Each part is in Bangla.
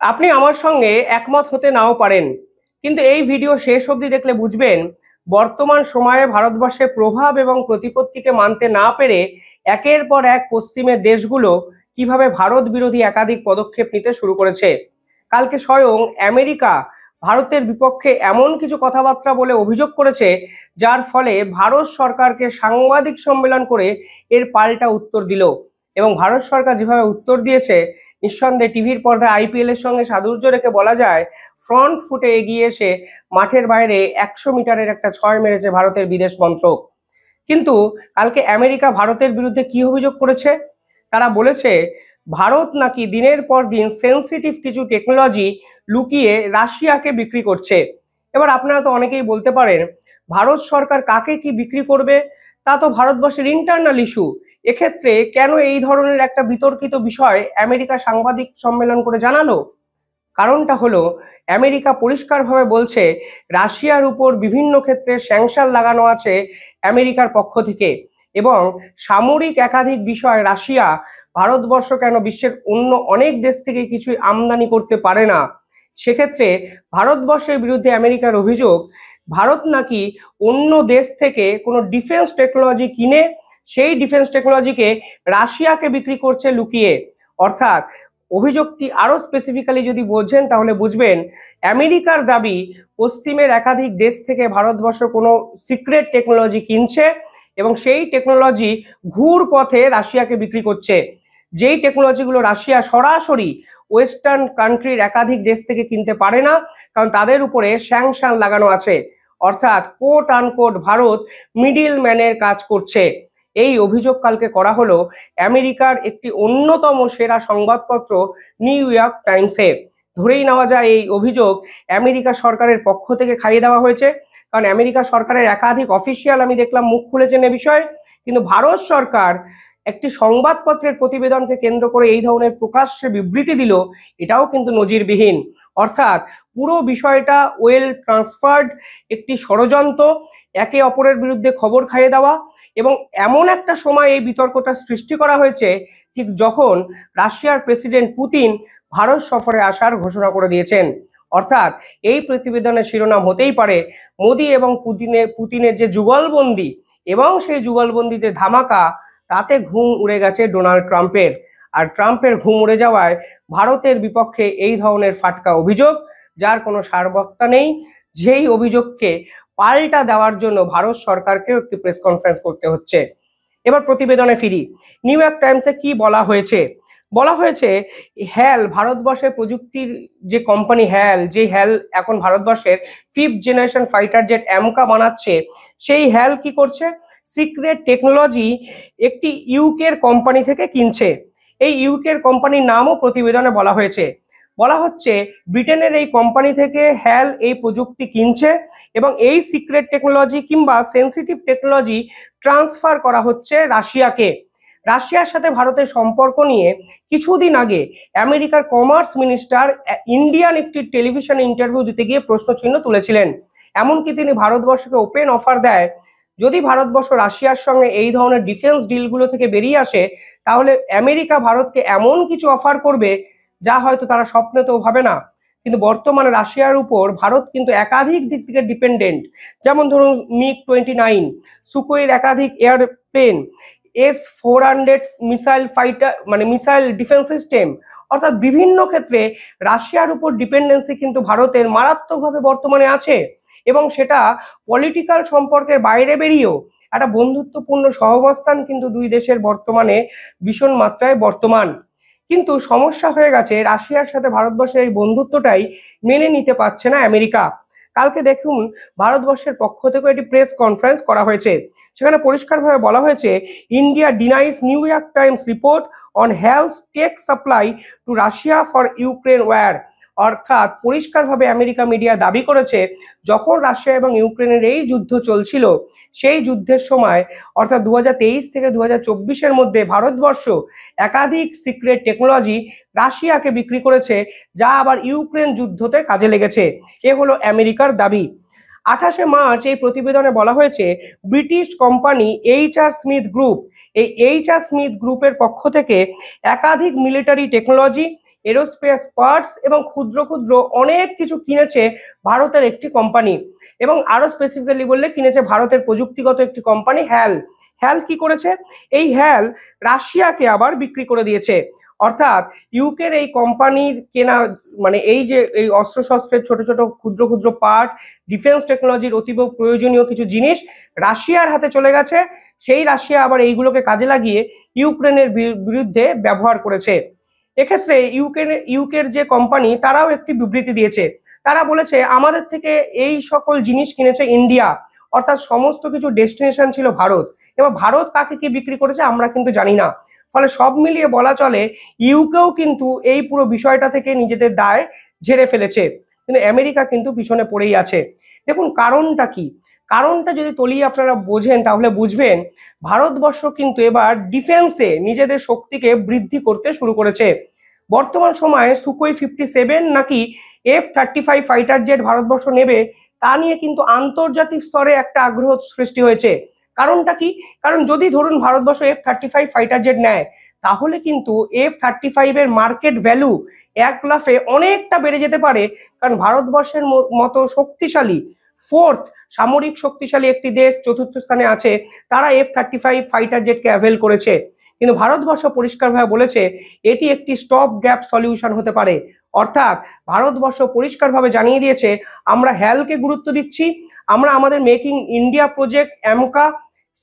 আপনি আমার সঙ্গে একমত হতে নাও পারেন, কিন্তু এই ভিডিও শেষ অবধি দেখলে বুঝবেন বর্তমান সময়ে ভারতবর্ষের প্রভাব এবং প্রতিপত্তিকে মানতে না পেরে একের পর এক পশ্চিমের দেশগুলো কিভাবে ভারত বিরোধী একাধিক পদক্ষেপ নিতে শুরু করেছে। কালকে স্বয়ং আমেরিকা ভারতের বিপক্ষে এমন কিছু কথাবার্তা বলে অভিযোগ করেছে, যার ফলে ভারত সরকারকে সাংবাদিক সম্মেলন করে এর পাল্টা উত্তর দিল। এবং ভারত সরকার যেভাবে উত্তর দিয়েছে, নিঃসন্দেহে টিভির পর্দায় আইপিএল এর সঙ্গে সাদুর্য রেখে বলা যায় ফ্রন্ট ফুটে এগিয়ে এসে মাঠের বাইরে 100 মিটারের একটা ছয় মেরেছে ভারতের বিদেশ মন্ত্রক। কিন্তু কালকে আমেরিকা ভারতের বিরুদ্ধে কি অভিযোগ করেছে? তারা বলেছে ভারত নাকি দিনের পর দিন সেন্সিটিভ কিছু টেকনোলজি লুকিয়ে রাশিয়াকে বিক্রি করছে। এবার আপনারা তো অনেকেই বলতে পারেন, ভারত সরকার কাকে কি বিক্রি করবে তা তো ভারতবর্ষের ইন্টারনাল ইস্যু। এক্ষেত্রে কেন এই ধরনের একটা বিতর্কিত বিষয় আমেরিকা সাংবাদিক সম্মেলন করে জানালো? কারণটা হলো, আমেরিকা পরিষ্কারভাবে বলছে রাশিয়ার উপর বিভিন্ন ক্ষেত্রে স্যাংশন লাগানো আছে আমেরিকার পক্ষ থেকে, এবং সামরিক একাধিক বিষয় রাশিয়া ভারতবর্ষ কেন বিশ্বের অন্য অনেক দেশ থেকে কিছুই আমদানি করতে পারে না। সেক্ষেত্রে ভারতবর্ষের বিরুদ্ধে আমেরিকার অভিযোগ, ভারত নাকি অন্য দেশ থেকে কোনো ডিফেন্স টেকনোলজি কিনে সেই ডিফেন্স টেকনোলজিকে রাশিয়াকে বিক্রি করছে লুকিয়ে। অর্থাৎ অভিযোগটি আরো স্পেসিফিক্যালি যদি বোঝেন তাহলে বুঝবেন আমেরিকার দাবি পশ্চিমের একাধিক দেশ থেকে ভারতবর্ষ কোনো সিক্রেট টেকনোলজি কিনছে এবং সেই টেকনোলজি ঘুর পথে রাশিয়াকে বিক্রি করছে। যেই টেকনোলজিগুলো রাশিয়া সরাসরি ওয়েস্টার্ন কান্ট্রির একাধিক দেশ থেকে কিনতে পারে না, কারণ তাদের উপরে স্যাংশন লাগানো আছে। অর্থাৎ কোট আনকোট ভারত মিডিল ম্যানের কাজ করছে। এই অভিযোগ কালকে করা হলো আমেরিকার একটি অন্যতম সেরা সংবাদপত্র নিউ ইয়র্ক টাইমসে। ধরেই নেওয়া যায় এই অভিযোগ আমেরিকা সরকারের পক্ষ থেকে খাইয়ে দেওয়া হয়েছে, কারণ আমেরিকা সরকারের একাধিক অফিসিয়াল আমি দেখলাম মুখ খুলেছেন এ বিষয়ে, কিন্তু ভারত সরকার একটি সংবাদপত্রের প্রতিবেদনকে কেন্দ্র করে এই ধরনের প্রকাশ্যে বিবৃতি দিল, এটাও কিন্তু নজিরবিহীন। অর্থাৎ পুরো বিষয়টা ওয়েল ট্রান্সফার্ড একটি ষড়যন্ত্র, একে অপরের বিরুদ্ধে খবর খাইয়ে দেওয়া। এবং এমন একটা সময় এই বিতর্কটা সৃষ্টি করা হয়েছে ঠিক যখন রাশিয়ার প্রেসিডেন্ট পুতিন ভারত সফরে আসার ঘোষণা করে দিয়েছেন। অর্থাৎ এই প্রতিবেদনের শিরোনাম হতেই পারে মোদি এবং পুতিনের যে যুগলবন্দি, এবং সেই যুগলবন্দিতে ধামাকা, তাতে ঘুম উড়ে গেছে ডোনাল্ড ট্রাম্পের। আর ট্রাম্পের ঘুম উড়ে যাওয়ায় ভারতের বিপক্ষে এই ধরনের ফাটকা অভিযোগ, যার কোনো সারবত্তা নেই, যেই অভিযোগকে পাল্টা দেওয়ার জন্য ভারত সরকারকেও একটি প্রেস কনফারেন্স করতে হচ্ছে। এবার প্রতিবেদনে ফিরি। নিউ ইয়র্ক টাইমসে কি বলা হয়েছে? বলা হয়েছে হ্যাল, ভারতবর্ষের প্রযুক্তির যে কোম্পানি হ্যাল, যে হ্যাল এখন ভারতবর্ষের 5th generation fighter jet AMCA বানাচ্ছে, সেই হ্যাল কি করছে, সিক্রেট টেকনোলজি একটি ইউকের কোম্পানি থেকে কিনছে। এই ইউকের কোম্পানির নামও প্রতিবেদনে বলা হয়েছে। বলা হচ্ছে ব্রিটেনের এই কোম্পানি থেকে হ্যাল এই প্রযুক্তি কিনছে এবং এই সিক্রেট টেকনোলজি কিংবা সেন্সিটিভ টেকনোলজি ট্রান্সফার করা হচ্ছে রাশিয়াকে। রাশিয়ার সাথে ভারতের সম্পর্ক নিয়ে কিছুদিন আগে আমেরিকার কমার্স মিনিস্টার ইন্ডিয়ান একটি টেলিভিশনে ইন্টারভিউ দিতে গিয়ে প্রশ্নচিহ্ন তুলেছিলেন। এমনকি তিনি ভারতবর্ষকে ওপেন অফার দেয়, যদি ভারতবর্ষ রাশিয়ার সঙ্গে এই ধরনের ডিফেন্স ডিলগুলো থেকে বেরিয়ে আসে, তাহলে আমেরিকা ভারতকে এমন কিছু অফার করবে যা হয়তো তারা স্বপ্নেতেও ভাবে না। কিন্তু বর্তমানে রাশিয়ার উপর ভারত কিন্তু একাধিক দিক থেকে ডিপেন্ডেন্ট। যেমন ধরুন MiG-29, সুকোইয়ের একাধিক এয়ারপ্লেন, S-400 মিসাইল ফাইটার মানে মিসাইল ডিফেন্স সিস্টেম। অর্থাৎ বিভিন্ন ক্ষেত্রে রাশিয়ার উপর ডিপেন্ডেন্সি কিন্তু ভারতের মারাত্মকভাবে বর্তমানে আছে, এবং সেটা পলিটিক্যাল সম্পর্কের বাইরে বেরিয়েও একটা বন্ধুত্বপূর্ণ সহাবস্থান কিন্তু দুই দেশের বর্তমানে ভীষণ মাত্রায় বর্তমান। কিন্তু সমস্যা হয়ে গেছে, রাশিয়ার সাথে ভারতবর্ষের এই বন্ধুত্বটাই মেনে নিতে পারছে না আমেরিকা। কালকে দেখুন ভারতবর্ষের পক্ষ থেকে একটি প্রেস কনফারেন্স করা হয়েছে, সেখানে পরিষ্কারভাবে বলা হয়েছে India denies New York Times report on health tech supply to Russia for Ukraine war. অর্থাৎ পরিষ্কারভাবে আমেরিকা মিডিয়া দাবি করেছে যখন রাশিয়া এবং ইউক্রেনের এই যুদ্ধ চলছিল, সেই যুদ্ধের সময় অর্থাৎ 2023 থেকে 2024-এর মধ্যে ভারতবর্ষ একাধিক সিক্রেট টেকনোলজি রাশিয়াকে বিক্রি করেছে, যা আবার ইউক্রেন যুদ্ধতে কাজে লেগেছে। এ হলো আমেরিকার দাবি। 28শে মার্চ এই প্রতিবেদনে বলা হয়েছে British company HR Smith group, এই HR স্মিথ গ্রুপের পক্ষ থেকে একাধিক মিলিটারি টেকনোলজি এরোস্পেস পার্টস এবং ক্ষুদ্র ক্ষুদ্র অনেক কিছু কিনেছে ভারতের একটি কোম্পানি, এবং আরো স্পেসিফিক্যালি বললে কিনেছে ভারতের প্রযুক্তিগত একটি কোম্পানি হ্যাল। হ্যাল কি করেছে? এই হ্যাল রাশিয়াকে আবার বিক্রি করে দিয়েছে। অর্থাৎ ইউকের এই কোম্পানির কেনা, মানে এই যে এই অস্ত্রশস্ত্রের ছোট ছোট ক্ষুদ্র ক্ষুদ্র পার্ট, ডিফেন্স টেকনোলজির অতীব প্রয়োজনীয় কিছু জিনিস রাশিয়ার হাতে চলে গেছে। সেই রাশিয়া আবার এইগুলোকে কাজে লাগিয়ে ইউক্রেনের বিরুদ্ধে ব্যবহার করেছে। এক্ষেত্রে ইউকের যে কোম্পানি তারাও একটি বিবৃতি দিয়েছে। তারা বলেছে আমাদের থেকে এই সকল জিনিস কিনেছে ইন্ডিয়া, অর্থাৎ সমস্ত কিছু ডেস্টিনেশন ছিল ভারত, এবার ভারত কাকে কি বিক্রি করেছে আমরা কিন্তু জানি না। ফলে সব মিলিয়ে বলা চলে ইউকেও কিন্তু এই পুরো বিষয়টা থেকে নিজেদের দায় ঝেড়ে ফেলেছে, কিন্তু আমেরিকা কিন্তু পিছনে পড়েই আছে। দেখুন কারণটা কি, কারণটা যদি তলিয়ে আপনারা বোঝেন তাহলে বুঝবেন ভারতবর্ষ কিন্তু এবার ডিফেন্সে নিজেদের শক্তিকে বৃদ্ধি করতে শুরু করেছে। বর্তমান সময়ে সুকোই 57 নাকি F-35 ফাইটার জেট ভারতবর্ষ নেবে, তা নিয়ে কিন্তু আন্তর্জাতিক স্তরে একটা আগ্রহ সৃষ্টি হয়েছে। কারণটা কি? কারণ যদি ধরুন ভারতবর্ষ F-35 ফাইটার জেট নেয়, তাহলে কিন্তু F-35 এর মার্কেট ভ্যালু এক লাফে অনেকটা বেড়ে যেতে পারে। কারণ ভারতবর্ষের মতো শক্তিশালী ফোর্থ সামরিক শক্তিশালী একটি দেশ চতুর্থ স্থানে আছে, তারা F-35 ফাইটার জেটকে অ্যাভেল করেছে। কিন্তু ভারতবর্ষ পরিষ্কারভাবে বলেছে এটি একটি স্টপ গ্যাপ সলিউশন হতে পারে। অর্থাৎ ভারতবর্ষ পরিষ্কারভাবে জানিয়ে দিয়েছে আমরা হ্যালকে গুরুত্ব দিচ্ছি, আমরা আমাদের making India project AMCA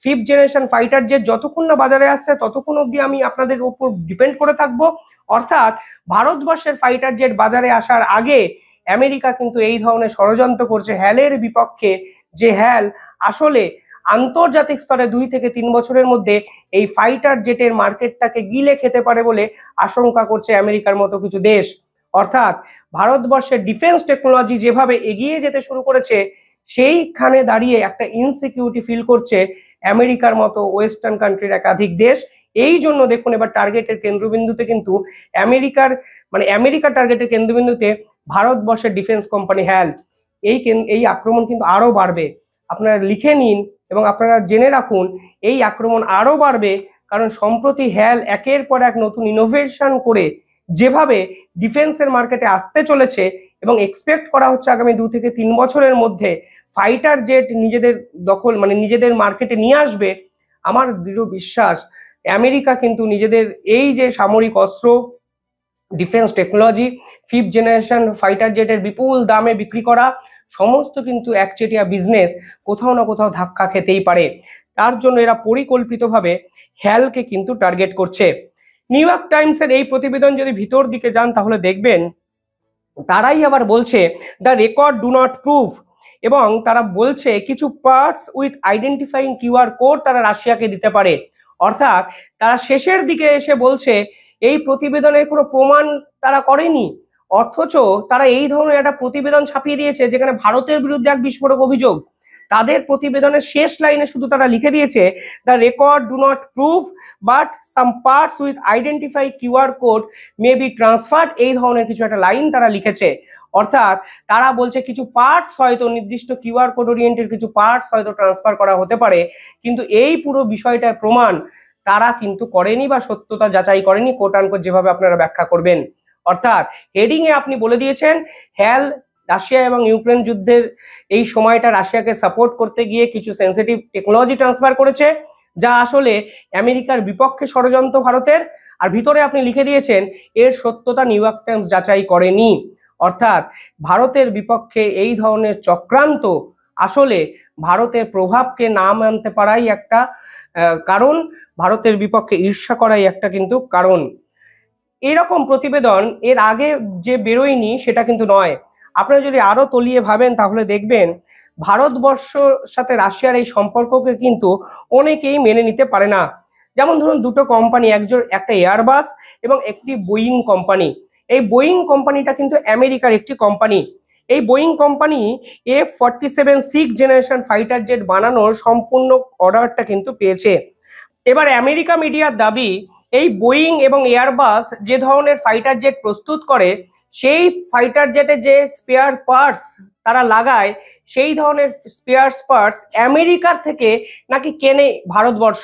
5th generation fighter jet যতক্ষণ না বাজারে আসছে ততক্ষণ অবধি আমি আপনাদের উপর ডিপেন্ড করে থাকবো। অর্থাৎ ভারতবর্ষের ফাইটার জেট বাজারে আসার আগে আমেরিকা কিন্তু এই ধরনের ষড়যন্ত্র করছে হ্যালের বিপক্ষে, যে হ্যাল আসলে আন্তর্জাতিক স্তরে 2 থেকে 3 বছরের মধ্যে এই ফাইটার জেটের মার্কেটটাকে গিলে খেতে পারে বলে আশঙ্কা করছে আমেরিকার মতো কিছু দেশ। অর্থাৎ ভারতবর্ষের ডিফেন্স টেকনোলজি যেভাবে এগিয়ে যেতে শুরু করেছে, সেইখানে দাঁড়িয়ে একটা ইনসিকিউরিটি ফিল করছে আমেরিকার মতো ওয়েস্টার্ন কান্ট্রির একাধিক দেশ। এই জন্য দেখুন এবার টার্গেটের কেন্দ্রবিন্দুতে কিন্তু আমেরিকার টার্গেটের কেন্দ্রবিন্দুতে ভারতবর্ষের ডিফেন্স কোম্পানি হ্যাল। এই আক্রমণ কিন্তু আরো বাড়বে, আপনারা লিখে নিন এবং আপনারা জেনে রাখুন এই আক্রমণ আরো বাড়বে। কারণ সম্প্রতি হ্যাল একের পর এক নতুন ইনোভেশন করে যেভাবে ডিফেন্সের মার্কেটে আসতে চলেছে এবং এক্সপেক্ট করা হচ্ছে আগামী 2 থেকে 3 বছরের মধ্যে ফাইটার জেট নিজেদের দখল নিজেদের মার্কেটে নিয়ে আসবে, আমার দৃঢ় বিশ্বাস আমেরিকা কিন্তু নিজেদের এই যে সামরিক অস্ত্র defence technology 5th generation fighter জেটের বিপুল দামে বিক্রি করা সমস্ত কিন্তু একচেটিয়া বিজনেস কোথাও না কোথাও ধাক্কা খেতেই পারে। তার জন্য এরা পরিকল্পিতভাবে হ্যালকে কিন্তু টার্গেট করছে। নিউ ইয়র্ক টাইমসের এই প্রতিবেদন যদি ভিতর দিকে যান তাহলে দেখবেন তারাই আবার বলছে the record do not prove, এবং তারা বলছে কিছু parts with identifying QR code তারা রাশিয়াকে দিতে পারে। অর্থাৎ তারা শেষের দিকে এসে বলছে এই প্রতিবেদনের কোনো প্রমাণ তারা করেনি, অথচ তারা এই ধরনের একটা প্রতিবেদন ছাপিয়ে দিয়েছে যেখানে ভারতের বিরুদ্ধে এক বিস্ফোরক অভিযোগ। তাদের প্রতিবেদনের শেষ লাইনে শুধু তারা লিখে দিয়েছে the record do not prove but some parts with identify QR code may be transferred, এই ধরনের কিছু একটা লাইন তারা লিখেছে। অর্থাৎ তারা বলছে কিছু পার্টস হয়তো নির্দিষ্ট কিউআর কোড ওরিয়েন্টেড কিছু পার্টস হয়তো ট্রান্সফার করা হতে পারে, কিন্তু এই পুরো বিষয়টার প্রমাণ তারা কিন্তু করেনি বা সত্যতা যাচাই করেনি কোট আনকোট যেভাবে আপনারা ব্যাখ্যা করবেন। অর্থাৎ হেডিং এ আপনি বলে দিয়েছেন হ্যাল রাশিয়া এবং ইউক্রেন যুদ্ধের এই সময়টা রাশিয়াকে সাপোর্ট করতে গিয়ে কিছু সেন্সিটিভ টেকনোলজি ট্রান্সফার করেছে, যা আসলে আমেরিকার বিপক্ষে ষড়যন্ত্র ভারতের। আর ভিতরে আপনি লিখে দিয়েছেন এর সত্যতা নিউ ইয়র্ক টাইমস যাচাই করেনি। অর্থাৎ ভারতের বিপক্ষে এই ধরনের চক্রান্ত আসলে ভারতের প্রভাবকে না মানতে পারাই একটা কারণ, ভারতের বিপক্ষে ঈর্ষা করাই একটা কিন্তু কারণ। এরকম প্রতিবেদন এর আগে যে বেরোয়নি সেটা কিন্তু নয়। আপনারা যদি আরো তলিয়ে ভাবেন তাহলে দেখবেন ভারতবর্ষের সাথে রাশিয়ার এই সম্পর্ককে কিন্তু অনেকেই মেনে নিতে পারে না। যেমন ধরুন দুটো কোম্পানি, একটা এয়ারবাস এবং একটি বোয়িং কোম্পানি। এই বোয়িং কোম্পানিটা কিন্তু আমেরিকার একটি কোম্পানি। এই Boeing company F-47 6th generation fighter jet বানানোর সম্পূর্ণ অর্ডারটা কিন্তু পেয়েছে। এবার আমেরিকা মিডিয়ার দাবি এই বোয়িং এবং এয়ারবাস যে ধরনের ফাইটার জেট প্রস্তুত করে সেই ফাইটার জেটে যে স্পেয়ার পার্টস তারা লাগায় সেই ধরনের স্পেয়ার পার্টস আমেরিকার থেকে নাকি কেনে ভারতবর্ষ,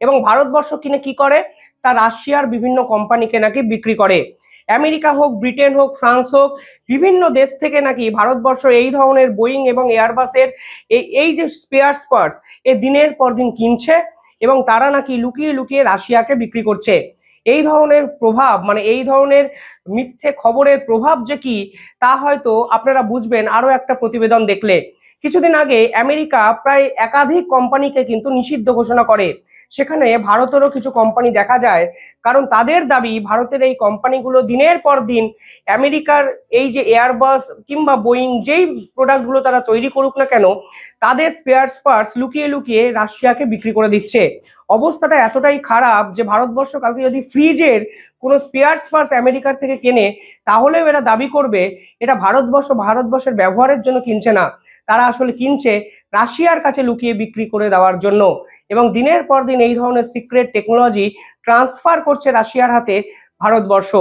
এবং ভারতবর্ষ কিনে কি করে তা রাশিয়ার বিভিন্ন কোম্পানিকে নাকি বিক্রি করে। আমেরিকা হোক, ব্রিটেন হোক, ফ্রান্স হোক, বিভিন্ন দেশ থেকে নাকি ভারতবর্ষ এই ধরনের বোয়িং এবং এয়ারবাসের এই যে স্পেয়ার পার্টস এ দিনের পর দিন কিনছে এবং তারা নাকি লুকিয়ে লুকিয়ে রাশিয়াকে বিক্রি করছে। এই ধরনের প্রভাব, মানে এই ধরনের মিথ্যে খবরের প্রভাব যে কি তা হয়তো আপনারা বুঝবেন আরো একটা প্রতিবেদন দেখলে। কিছুদিন আগে আমেরিকা প্রায় একাধিক কোম্পানিকে কিন্তু নিষিদ্ধ ঘোষণা করে, সেখানে ভারতেরও কিছু কোম্পানি দেখা যায়, কারণ তাদের দাবি ভারতের এই কোম্পানিগুলো দিনের পর দিন আমেরিকার এই যে এয়ারবাস কিংবা বোয়িং যেই প্রোডাক্টগুলো তারা তৈরি করুক না কেন, তাদের স্পেয়ার পার্টস লুকিয়ে লুকিয়ে রাশিয়াকে বিক্রি করে দিচ্ছে। অবস্থাটা এতটাই খারাপ যে ভারতবর্ষ কালকে যদি ফ্রিজের কোনো স্পেয়ার পার্টস আমেরিকার থেকে কেনে, তাহলেও এরা দাবি করবে এটা ভারতবর্ষের ব্যবহারের জন্য কিনছে না, তারা আসলে কিনছে রাশিয়ার কাছে লুকিয়ে বিক্রি করে দেওয়ার জন্য। এবং দিনের পর দিন এই ধরনের সিক্রেট টেকনোলজি ট্রান্সফার করছে রাশিয়ার হাতে ভারতবর্ষ।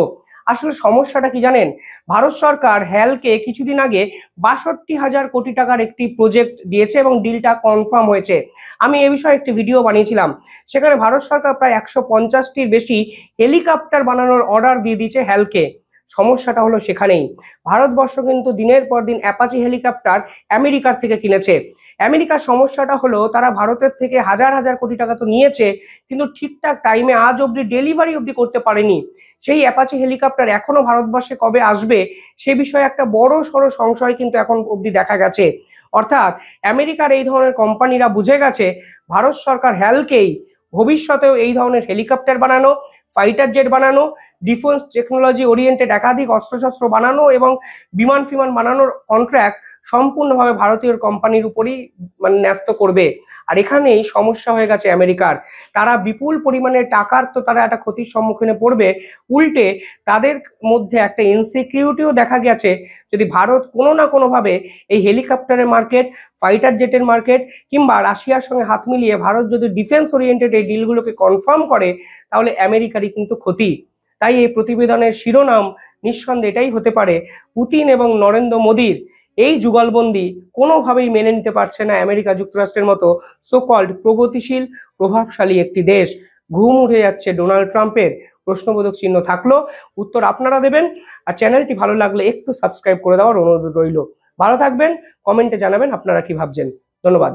আসলে সমস্যাটা কি জানেন, ভারত সরকার হ্যালকে কিছুদিন আগে ৬২,০০০ কোটি টাকার একটি প্রজেক্ট দিয়েছে এবং ডিলটা কনফার্ম হয়েছে। আমি এ বিষয়ে একটি ভিডিও বানিয়েছিলাম, সেখানে ভারত সরকার প্রায় ১৫০টির বেশি হেলিকপ্টার বানানোর অর্ডার দিয়ে দিয়েছে হ্যালকে। সমস্যাটা হলো সেখানেই, ভারতবর্ষ কিন্তু দিনের পর দিন অ্যাপাচি হেলিকপ্টার আমেরিকার থেকে কিনেছে। আমেরিকার সমস্যাটা হলো তারা ভারতের থেকে হাজার হাজার কোটি টাকা তো নিয়েছে, কিন্তু ঠিকঠাক টাইমে আজ অব্দি ডেলিভারি অব্দি করতে পারেনি। সেই অ্যাপাচি হেলিকপ্টার এখনো ভারতবর্ষে কবে আসবে সে বিষয়ে একটা বড় সড়ো সংশয় কিন্তু এখন অব্দি দেখা গেছে। অর্থাৎ আমেরিকার এই ধরনের কোম্পানিরা বুঝে গেছে ভারত সরকার হ্যালকেই ভবিষ্যতেও এই ধরনের হেলিকপ্টার বানানো, ফাইটার জেট বানানো, ডিফেন্স টেকনোলজি ওরিয়েন্টেড একাধিক অস্ত্রশস্ত্র বানানো এবং বিমান ফিমান বানানোর কন্ট্রাক্ট সম্পূর্ণভাবে ভারতীয় কোম্পানির উপরই মানে ন্যস্ত করবে। আর এখানেই সমস্যা হয়ে গেছে আমেরিকার, তারা বিপুল পরিমাণে টাকার তো তারা একটা ক্ষতির সম্মুখীনে পড়বে, উল্টে তাদের মধ্যে একটা ইনসিকিউরিটিও দেখা গেছে যদি ভারত কোনো না কোনোভাবে এই হেলিকপ্টারের মার্কেট, ফাইটার জেটের মার্কেট কিংবা রাশিয়ার সঙ্গে হাত মিলিয়ে ভারত যদি ডিফেন্স ওরিয়েন্টেড এই ডিলগুলোকে কনফার্ম করে, তাহলে আমেরিকারই কিন্তু ক্ষতি। তাই এই প্রতিবেদনের শিরোনাম নিঃসন্দেহে এটাই হতে পারে, পুতিন এবং নরেন্দ্র মোদীর এই যুগলবন্দি কোনোভাবেই মেনে নিতে পারছে না আমেরিকা যুক্তরাষ্ট্রের মতো সোকল্ড প্রগতিশীল প্রভাবশালী একটি দেশ। ঘুম উঠে যাচ্ছে ডোনাল্ড ট্রাম্পের, প্রশ্নবোধক চিহ্ন থাকলো, উত্তর আপনারা দেবেন। আর চ্যানেলটি ভালো লাগলে একটু সাবস্ক্রাইব করে দেওয়ার অনুরোধ রইল। ভালো থাকবেন, কমেন্টে জানাবেন আপনারা কি ভাবছেন। ধন্যবাদ।